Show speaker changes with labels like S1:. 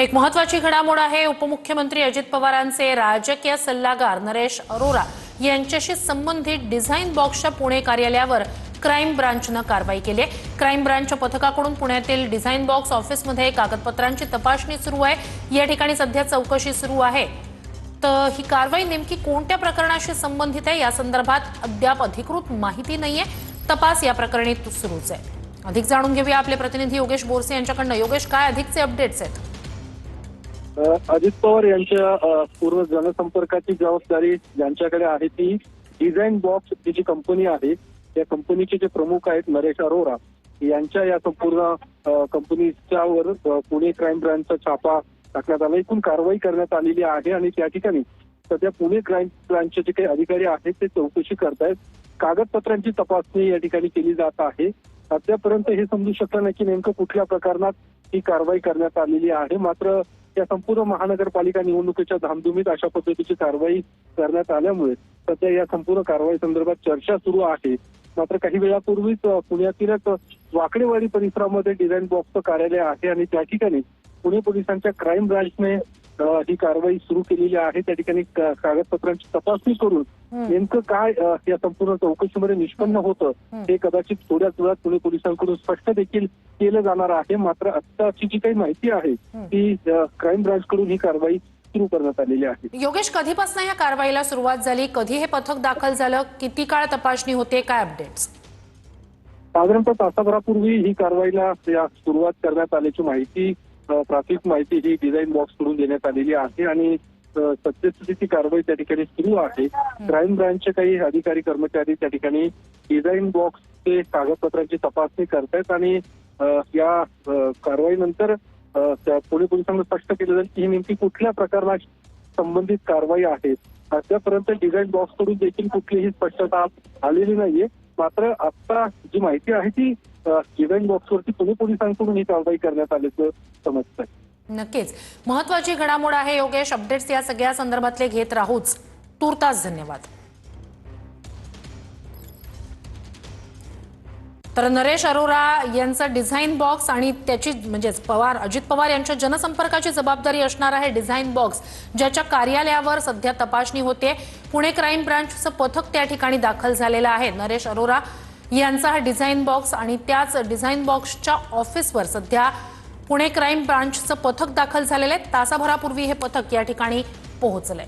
S1: एक महत्त्वाची घडामोड आहे। उपमुख्यमंत्री अजित पवारांचे राजकीय सल्लागार नरेश अरोरा यांच्याशी संबंधित डिझाइन बॉक्सच्या पुणे कार्यालयावर क्राइम ब्रांचने कारवाई केली आहे। क्राइम ब्रांच पथकाकडून पुण्यातील डिझाइन बॉक्स ऑफिसमध्ये कागदपत्रांची तपासणी सुरू आहे। या ठिकाणी सध्या चौकशी सुरू आहे। तर ही कारवाई नेमकी कोणत्या प्रकरणाशी संबंधित आहे या संदर्भात अद्याप अधिकृत माहिती नाहीये। तपास या प्रकरणी सुरूच आहे। अधिक जाणून घेऊया आपले प्रतिनिधी योगेश बोरसे यांच्याकडून। योगेश, काय अधिकचे अपडेट्स आहेत?
S2: अजित पवार यांच्या पूर्ण जनसंपर्काची जबाबदारी ज्यांच्याकडे आहे ती डिझाइन बॉक्स ही जी कंपनी आहे या कंपनीचे जे प्रमुख आहेत नरेश अरोरा यांच्या या संपूर्ण कंपनीच्या वर पुणे क्राइम ब्रांचचा छापा टाकण्यात आला। एकूण कारवाई करण्यात आलेली आहे आणि त्या ठिकाणी सध्या पुणे क्राइम ब्रांचचे जे काही अधिकारी आहेत ते चौकशी करतायत। कागदपत्रांची तपासणी या ठिकाणी केली जात आहे। अद्यापर्यंत हे समजू शकलं नाही की नेमकं कुठल्या प्रकरणात ही कारवाई करण्यात आलेली आहे। मात्र या संपूर्ण महानगरपालिका निवडणुकीच्या धामधुमीत अशा पद्धतीची कारवाई करण्यात आल्यामुळे सध्या या संपूर्ण कारवाई संदर्भात चर्चा सुरू आहे। मात्र काही वेळापूर्वीच पुण्यातीलच वाकडेवाडी परिसरामध्ये डिझाइन बॉक्सचं कार्यालय आहे आणि त्या ठिकाणी पुणे पोलिसांच्या क्राइम ब्रांचने ही कारवाई सुरू केलेली आहे। त्या ठिकाणी कागदपत्रांची तपासणी करून नेमकं काय या संपूर्ण चौकशीमध्ये निष्पन्न होतं हे कदाचित थोड्याच वेळात पुणे पोलिसांकडून स्पष्ट देखील केलं जाणार आहे। मात्र आत्ताची जी काही माहिती आहे ती क्राइम ब्रांच कडून ही कारवाई सुरू करण्यात आलेली आहे।
S1: योगेश, कधीपासून या कारवाईला सुरुवात झाली? कधी हे पथक दाखल झालं? किती काळ तपासणी होते? काय अपडेट्स?
S2: साधारणतः तासाभरापूर्वी ही कारवाईला सुरुवात करण्यात आल्याची माहिती प्राथमिक माहिती ही डिझाइन बॉक्स कडून देण्यात आलेली आहे आणि सद्यस्थितीची कारवाई त्या ठिकाणी सुरू आहे। क्राइम ब्रांचचे काही अधिकारी कर्मचारी त्या ठिकाणी डिझाइन बॉक्सचे कागदपत्रांची तपासणी करतायत आणि या कारवाईनंतर पुणे पोलिसांना स्पष्ट केलं जाईल की ही नेमकी कुठल्या प्रकरणाशी संबंधित कारवाई आहे। अद्यापर्यंत डिझाइन बॉक्स कडून देखील कुठलीही स्पष्टता आलेली नाहीये। मात्र आता जी माहिती आहे ती डिझाइन बॉक्सवरती पुणे पोलिसांकडून ही कारवाई करण्यात आल्याचं समजतंय।
S1: नक्कीच महत्त्वाची घडामोड आहे योगेश। अपडेट्स या सगळ्या संदर्भातले घेत राहूच। तुर्तास धन्यवाद। तर नरेश अरोरा यांचा डिझाइन बॉक्स आणि त्याची म्हणजेच अजित पवार यांच्या जनसंपर्काची जबाबदारी असणार आहे डिझाइन बॉक्स, ज्याच्या कार्यालयावर सध्या तपासणी होते। पुणे क्राइम ब्रांचचं पथक त्या ठिकाणी दाखल झालेलं आहे। नरेश अरोरा यांचा हा डिझाइन बॉक्स आणि त्याच डिझाइन बॉक्सच्या ऑफिसवर सध्या पुणे क्राइम ब्रांचचं पथक दाखल झालेलं आहे। तासाभरापूर्वी हे पथक या ठिकाणी पोहोचलंय।